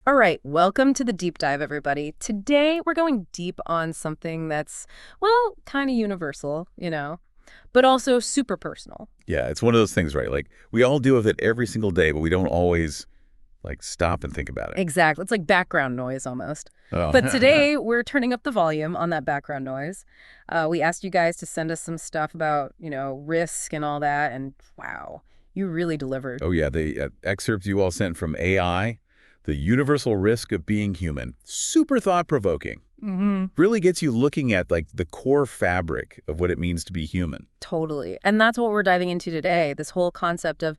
All right, welcome to the deep dive, everybody. Today, we're going deep on something that's, well, kind of universal, but also super personal. Yeah, it's one of those things, right? Like, we all deal with it every single day, but we don't always, stop and think about it. Exactly. It's like background noise almost. Oh. But today, we're turning up the volume on that background noise. We asked you guys to send us some stuff about, risk and all that, and wow, you really delivered. Oh, yeah, the excerpts you all sent from AI, The Universal Risk of Being Human, super thought-provoking. Really gets you looking at, the core fabric of what it means to be human. Totally. And that's what we're diving into today, this whole concept of,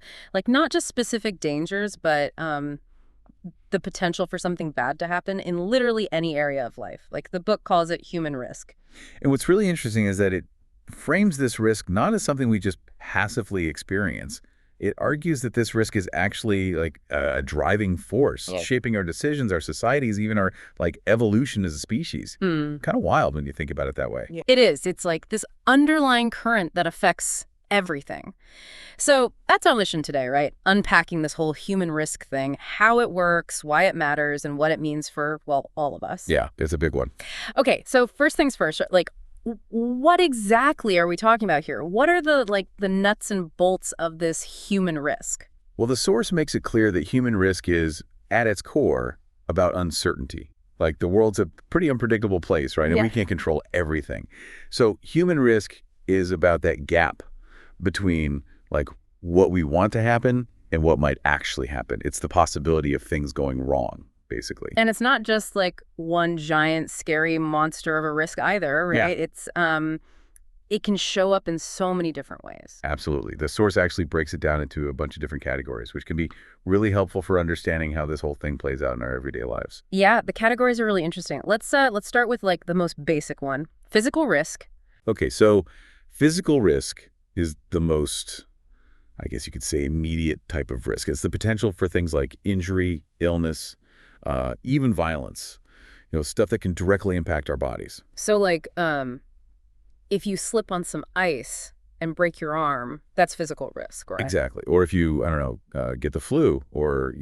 not just specific dangers, but the potential for something bad to happen in literally any area of life. Like the book calls it human risk. And what's really interesting is that it frames this risk not as something we just passively experience. It argues that this risk is actually a driving force, shaping our decisions, our societies, even our evolution as a species. Kind of wild when you think about it that way. It is. It's like this underlying current that affects everything. So that's our mission today, right? Unpacking this whole human risk thing, how it works, why it matters, and what it means for, well, all of us. Yeah, it's a big one. Okay, so first things first, what exactly are we talking about here? What are the nuts and bolts of this human risk? Well, the source makes it clear that human risk is, at its core, about uncertainty. The world's a pretty unpredictable place, right? And we can't control everything. So human risk is about that gap between, what we want to happen and what might actually happen. It's the possibility of things going wrong, basically. And it's not just one giant scary monster of a risk either, right? Yeah. It's it can show up in so many different ways. Absolutely. The source actually breaks it down into a bunch of different categories, which can be really helpful for understanding how this whole thing plays out in our everyday lives. Yeah, the categories are really interesting. Let's start with the most basic one, physical risk. Okay, so physical risk is the most, I guess you could say, immediate type of risk. It's the potential for things like injury, illness, even violence, stuff that can directly impact our bodies. So if you slip on some ice and break your arm, that's physical risk, right? Exactly. Or if you, I don't know, get the flu or,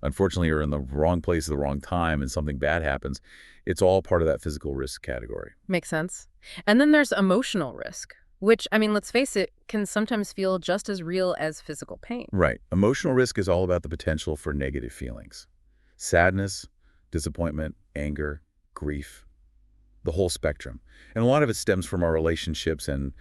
unfortunately you're in the wrong place at the wrong time and something bad happens, it's all part of that physical risk category. Makes sense. And then there's emotional risk, which, let's face it, can sometimes feel just as real as physical pain. Right. Emotional risk is all about the potential for negative feelings. Sadness, disappointment, anger, grief, the whole spectrum. And a lot of it stems from our relationships and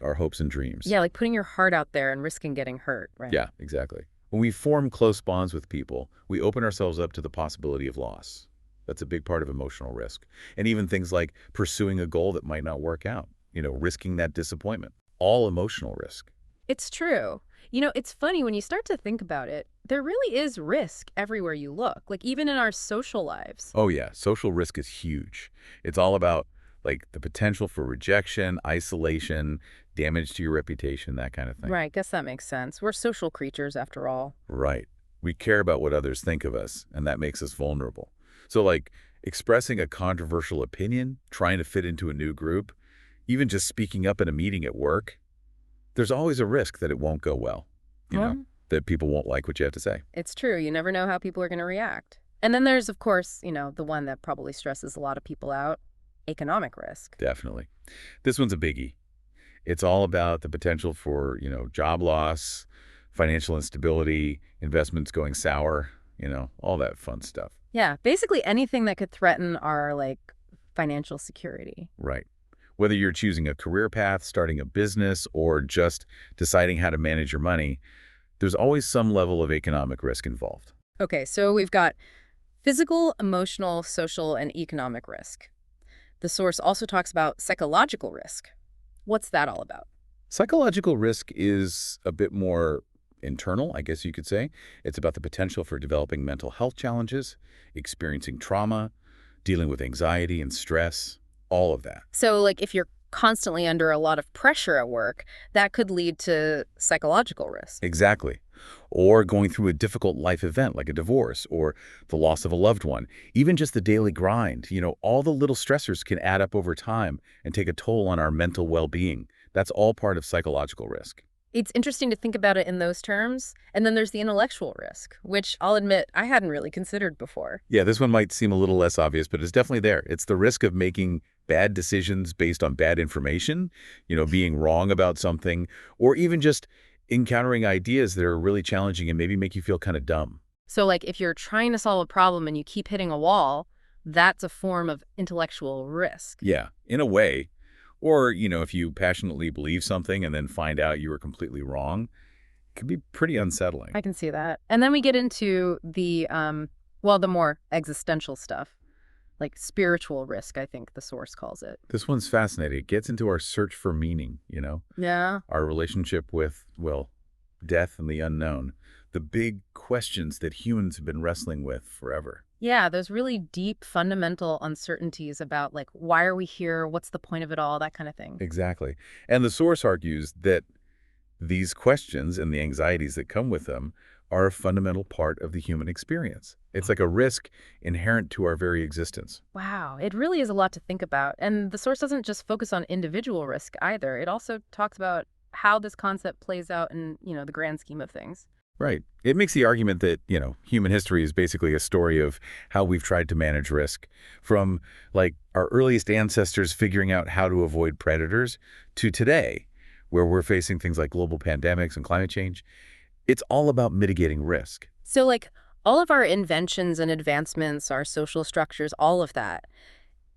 our hopes and dreams. Yeah, like putting your heart out there and risking getting hurt, right? Yeah, exactly. When we form close bonds with people, we open ourselves up to the possibility of loss. That's a big part of emotional risk. And even things like pursuing a goal that might not work out, risking that disappointment. All emotional risk. It's true. It's funny when you start to think about it, there really is risk everywhere you look, even in our social lives. Oh, yeah. Social risk is huge. It's all about, the potential for rejection, isolation, damage to your reputation, that kind of thing. Right. Guess that makes sense. We're social creatures after all. Right. We care about what others think of us, and that makes us vulnerable. So, expressing a controversial opinion, trying to fit into a new group, even just speaking up in a meeting at work, there's always a risk that it won't go well, that people won't like what you have to say. It's true. You never know how people are going to react. And then there's, of course, the one that probably stresses a lot of people out, economic risk. Definitely. This one's a biggie. It's all about the potential for, job loss, financial instability, investments going sour, all that fun stuff. Yeah, basically anything that could threaten our, financial security. Right. Whether you're choosing a career path, starting a business, or just deciding how to manage your money, there's always some level of economic risk involved. Okay, so we've got physical, emotional, social, and economic risk. The source also talks about psychological risk. What's that all about? Psychological risk is a bit more internal, I guess you could say. It's about the potential for developing mental health challenges, experiencing trauma, dealing with anxiety and stress, all of that. So, if you're constantly under a lot of pressure at work, that could lead to psychological risk. Exactly. Or going through a difficult life event like a divorce or the loss of a loved one. Even just the daily grind, all the little stressors can add up over time and take a toll on our mental well-being. That's all part of psychological risk. It's interesting to think about it in those terms. And then there's the intellectual risk, which I'll admit I hadn't really considered before. Yeah, this one might seem a little less obvious, but it's definitely there. It's the risk of making bad decisions based on bad information, being wrong about something, or even just encountering ideas that are really challenging and maybe make you feel kind of dumb. So like if you're trying to solve a problem and you keep hitting a wall, that's a form of intellectual risk. Yeah, in a way. Or, if you passionately believe something and then find out you were completely wrong, it can be pretty unsettling. I can see that. And then we get into the more existential stuff, like spiritual risk, I think the source calls it. This one's fascinating. It gets into our search for meaning, Yeah. our relationship with, well, death and the unknown, the big questions that humans have been wrestling with forever. Yeah, there's really deep fundamental uncertainties about like, why are we here? What's the point of it all? That kind of thing. Exactly. And the source argues that these questions and the anxieties that come with them are a fundamental part of the human experience. It's like a risk inherent to our very existence. Wow, it really is a lot to think about. And the source doesn't just focus on individual risk either. It also talks about how this concept plays out in, the grand scheme of things. Right. It makes the argument that, human history is basically a story of how we've tried to manage risk, from like our earliest ancestors figuring out how to avoid predators to today, where we're facing things like global pandemics and climate change. It's all about mitigating risk. So like all of our inventions and advancements, our social structures, all of that,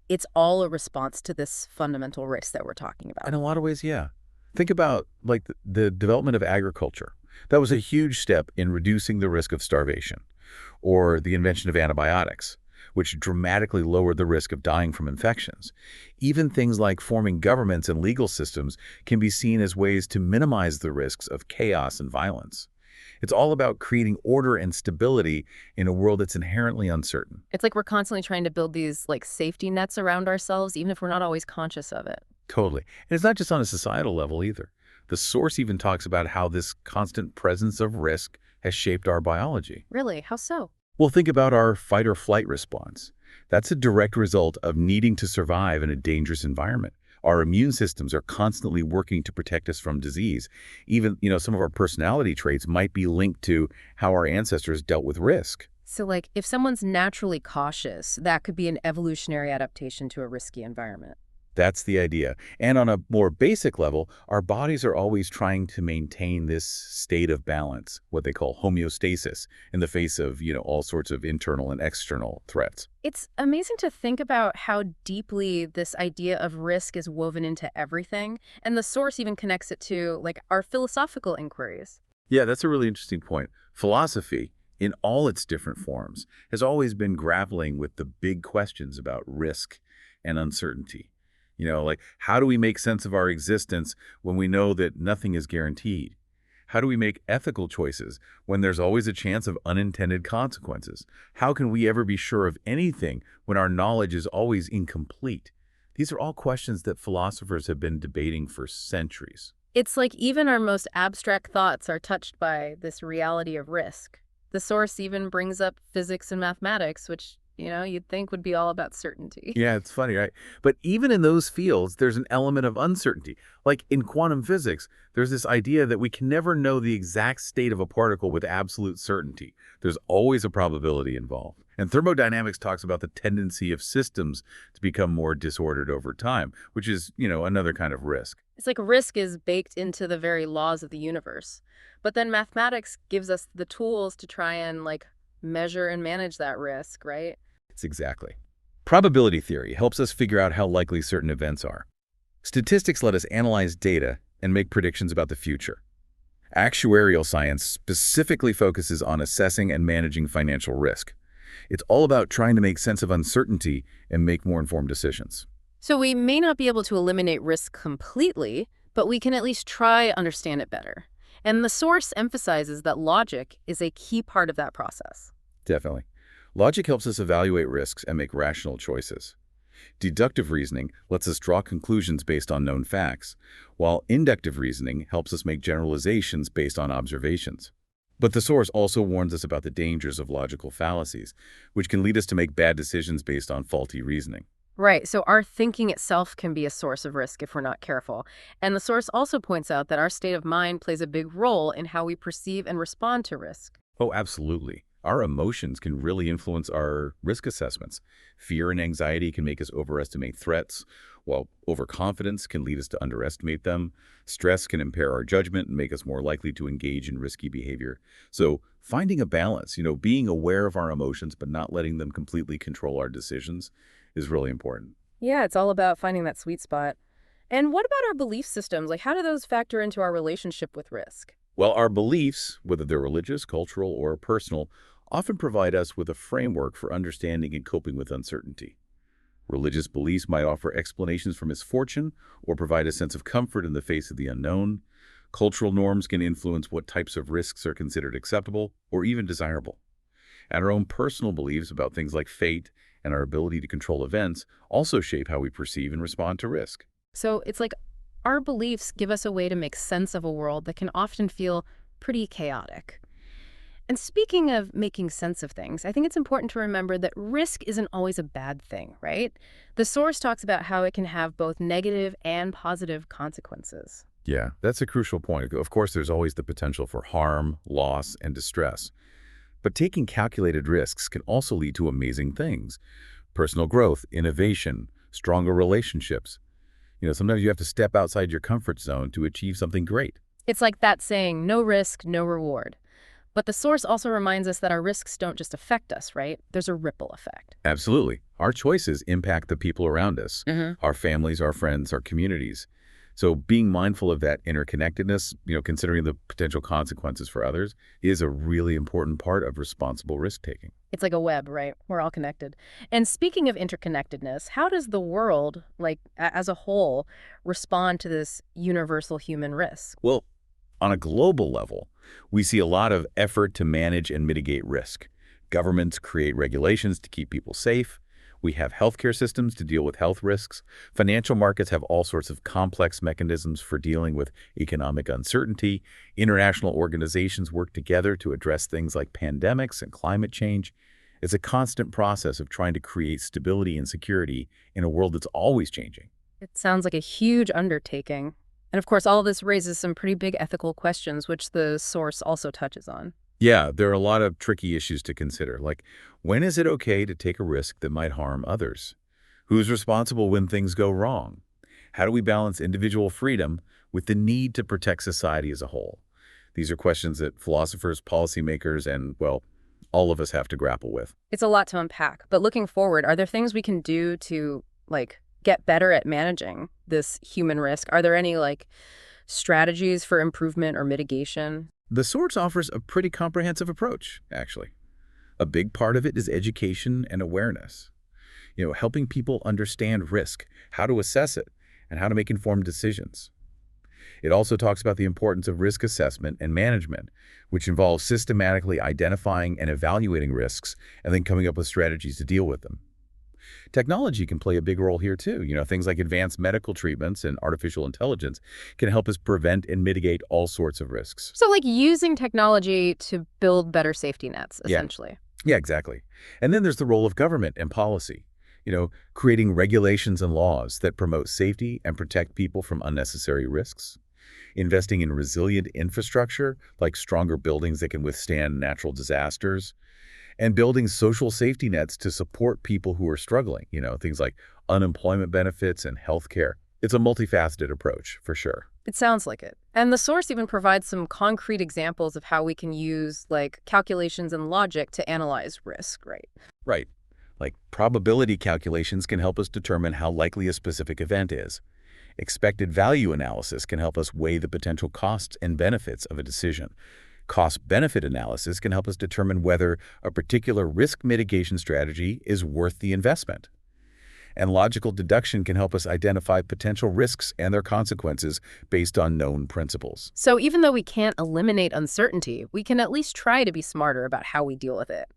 it's all a response to this fundamental risk that we're talking about. In a lot of ways, yeah. Think about like the development of agriculture. That was a huge step in reducing the risk of starvation, or the invention of antibiotics, which dramatically lowered the risk of dying from infections. Even things like forming governments and legal systems can be seen as ways to minimize the risks of chaos and violence. It's all about creating order and stability in a world that's inherently uncertain. It's like we're constantly trying to build these like safety nets around ourselves, even if we're not always conscious of it. Totally. And it's not just on a societal level either. The source even talks about how this constant presence of risk has shaped our biology. Really? How so? Well, think about our fight or flight response. That's a direct result of needing to survive in a dangerous environment. Our immune systems are constantly working to protect us from disease. Even, some of our personality traits might be linked to how our ancestors dealt with risk. So like if someone's naturally cautious, that could be an evolutionary adaptation to a risky environment. That's the idea. And on a more basic level, our bodies are always trying to maintain this state of balance, what they call homeostasis, in the face of, all sorts of internal and external threats. It's amazing to think about how deeply this idea of risk is woven into everything. And the source even connects it to like our philosophical inquiries. Yeah, that's a really interesting point. Philosophy, in all its different forms, has always been grappling with the big questions about risk and uncertainty. Like, how do we make sense of our existence when we know that nothing is guaranteed? How do we make ethical choices when there's always a chance of unintended consequences? How can we ever be sure of anything when our knowledge is always incomplete? These are all questions that philosophers have been debating for centuries. It's like even our most abstract thoughts are touched by this reality of risk. The source even brings up physics and mathematics, which you'd think would be all about certainty. Yeah, it's funny, right? But even in those fields, there's an element of uncertainty. Like in quantum physics, there's this idea that we can never know the exact state of a particle with absolute certainty. There's always a probability involved. And thermodynamics talks about the tendency of systems to become more disordered over time, which is, another kind of risk. It's like risk is baked into the very laws of the universe. But then mathematics gives us the tools to try and measure and manage that risk, right? It's exactly. Probability theory helps us figure out how likely certain events are. Statistics let us analyze data and make predictions about the future. Actuarial science specifically focuses on assessing and managing financial risk. It's all about trying to make sense of uncertainty and make more informed decisions. So we may not be able to eliminate risk completely, but we can at least try to understand it better. And the source emphasizes that logic is a key part of that process. Definitely. Logic helps us evaluate risks and make rational choices. Deductive reasoning lets us draw conclusions based on known facts, while inductive reasoning helps us make generalizations based on observations. But the source also warns us about the dangers of logical fallacies, which can lead us to make bad decisions based on faulty reasoning. Right. So our thinking itself can be a source of risk if we're not careful. And the source also points out that our state of mind plays a big role in how we perceive and respond to risk. Oh, absolutely. Our emotions can really influence our risk assessments. Fear and anxiety can make us overestimate threats, while overconfidence can lead us to underestimate them. Stress can impair our judgment and make us more likely to engage in risky behavior. So finding a balance, being aware of our emotions but not letting them completely control our decisions is really important. Yeah, it's all about finding that sweet spot. And what about our belief systems? Like, how do those factor into our relationship with risk? Well, our beliefs, whether they're religious, cultural, or personal, often provide us with a framework for understanding and coping with uncertainty. Religious beliefs might offer explanations for misfortune or provide a sense of comfort in the face of the unknown. Cultural norms can influence what types of risks are considered acceptable or even desirable. And our own personal beliefs about things like fate and our ability to control events also shape how we perceive and respond to risk. So it's like our beliefs give us a way to make sense of a world that can often feel pretty chaotic. And speaking of making sense of things, I think it's important to remember that risk isn't always a bad thing, right? The source talks about how it can have both negative and positive consequences. Yeah, that's a crucial point. Of course, there's always the potential for harm, loss, and distress. But taking calculated risks can also lead to amazing things. Personal growth, innovation, stronger relationships. Sometimes you have to step outside your comfort zone to achieve something great. It's like that saying, no risk, no reward. But the source also reminds us that our risks don't just affect us, right? There's a ripple effect. Absolutely. Our choices impact the people around us, our families, our friends, our communities. So being mindful of that interconnectedness, considering the potential consequences for others, is a really important part of responsible risk-taking. It's like a web, right? We're all connected. And speaking of interconnectedness, how does the world, like as a whole, respond to this universal human risk? Well, on a global level, we see a lot of effort to manage and mitigate risk. Governments create regulations to keep people safe. We have healthcare systems to deal with health risks. Financial markets have all sorts of complex mechanisms for dealing with economic uncertainty. International organizations work together to address things like pandemics and climate change. It's a constant process of trying to create stability and security in a world that's always changing. It sounds like a huge undertaking. And of course, all of this raises some pretty big ethical questions, which the source also touches on. Yeah, there are a lot of tricky issues to consider, like when is it okay to take a risk that might harm others? Who's responsible when things go wrong? How do we balance individual freedom with the need to protect society as a whole? These are questions that philosophers, policymakers, and, well, all of us have to grapple with. It's a lot to unpack. But looking forward, are there things we can do to, get better at managing this human risk? Are there any, strategies for improvement or mitigation? The source offers a pretty comprehensive approach, actually. A big part of it is education and awareness. Helping people understand risk, how to assess it, and how to make informed decisions. It also talks about the importance of risk assessment and management, which involves systematically identifying and evaluating risks and then coming up with strategies to deal with them. Technology can play a big role here too. Things like advanced medical treatments and artificial intelligence can help us prevent and mitigate all sorts of risks. So using technology to build better safety nets, essentially. Yeah, exactly. And then there's the role of government and policy. Creating regulations and laws that promote safety and protect people from unnecessary risks. Investing in resilient infrastructure, like stronger buildings that can withstand natural disasters. And building social safety nets to support people who are struggling, things like unemployment benefits and healthcare. It's a multifaceted approach, for sure. It sounds like it. And the source even provides some concrete examples of how we can use, calculations and logic to analyze risk, right? Right. Like probability calculations can help us determine how likely a specific event is. Expected value analysis can help us weigh the potential costs and benefits of a decision. Cost-benefit analysis can help us determine whether a particular risk mitigation strategy is worth the investment. And logical deduction can help us identify potential risks and their consequences based on known principles. So even though we can't eliminate uncertainty, we can at least try to be smarter about how we deal with it.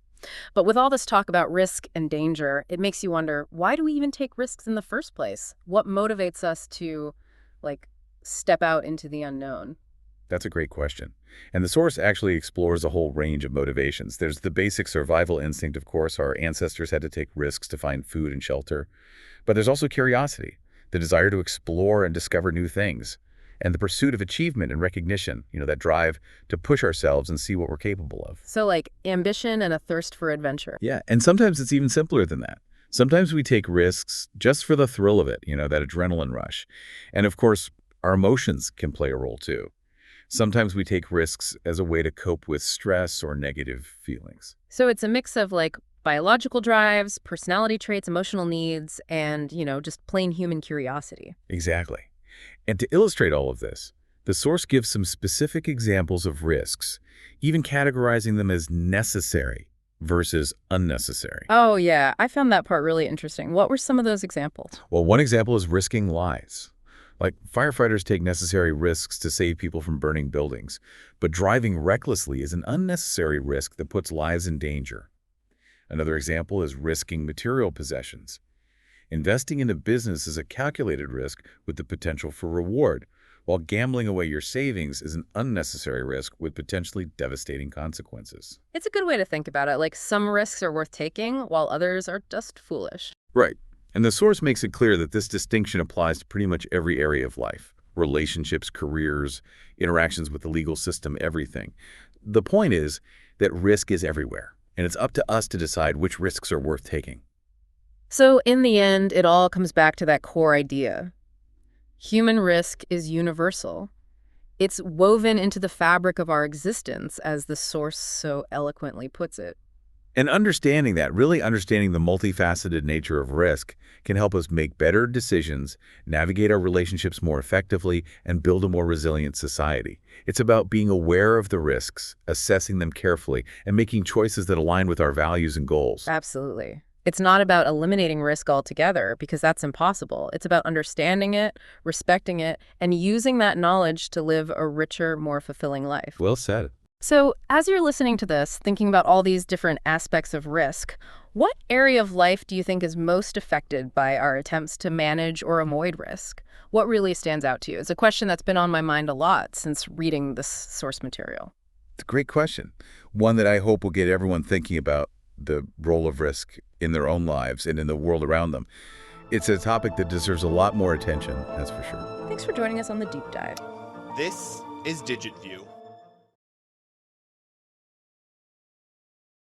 But with all this talk about risk and danger, it makes you wonder, why do we even take risks in the first place? What motivates us to, step out into the unknown? That's a great question. And the source actually explores a whole range of motivations. There's the basic survival instinct, of course. Our ancestors had to take risks to find food and shelter. But there's also curiosity, the desire to explore and discover new things, and the pursuit of achievement and recognition, that drive to push ourselves and see what we're capable of. So like ambition and a thirst for adventure. Yeah, and sometimes it's even simpler than that. Sometimes we take risks just for the thrill of it, that adrenaline rush. And of course, our emotions can play a role too. Sometimes we take risks as a way to cope with stress or negative feelings. So it's a mix of like biological drives, personality traits, emotional needs, and, just plain human curiosity. Exactly. And to illustrate all of this, the source gives some specific examples of risks, even categorizing them as necessary versus unnecessary. Oh, yeah. I found that part really interesting. What were some of those examples? Well, one example is risking lives. Like, firefighters take necessary risks to save people from burning buildings, but driving recklessly is an unnecessary risk that puts lives in danger. Another example is risking material possessions. Investing in a business is a calculated risk with the potential for reward, while gambling away your savings is an unnecessary risk with potentially devastating consequences. It's a good way to think about it. Like some risks are worth taking, while others are just foolish. Right. And the source makes it clear that this distinction applies to pretty much every area of life. Relationships, careers, interactions with the legal system, everything. The point is that risk is everywhere, and it's up to us to decide which risks are worth taking. So in the end, it all comes back to that core idea. Human risk is universal. It's woven into the fabric of our existence, as the source so eloquently puts it. And understanding that, really understanding the multifaceted nature of risk, can help us make better decisions, navigate our relationships more effectively, and build a more resilient society. It's about being aware of the risks, assessing them carefully, and making choices that align with our values and goals. Absolutely. It's not about eliminating risk altogether, because that's impossible. It's about understanding it, respecting it, and using that knowledge to live a richer, more fulfilling life. Well said. So as you're listening to this, thinking about all these different aspects of risk, what area of life do you think is most affected by our attempts to manage or avoid risk? What really stands out to you? It's a question that's been on my mind a lot since reading this source material. It's a great question. One that I hope will get everyone thinking about the role of risk in their own lives and in the world around them. It's a topic that deserves a lot more attention, that's for sure. Thanks for joining us on the Deep Dive. This is DigitView.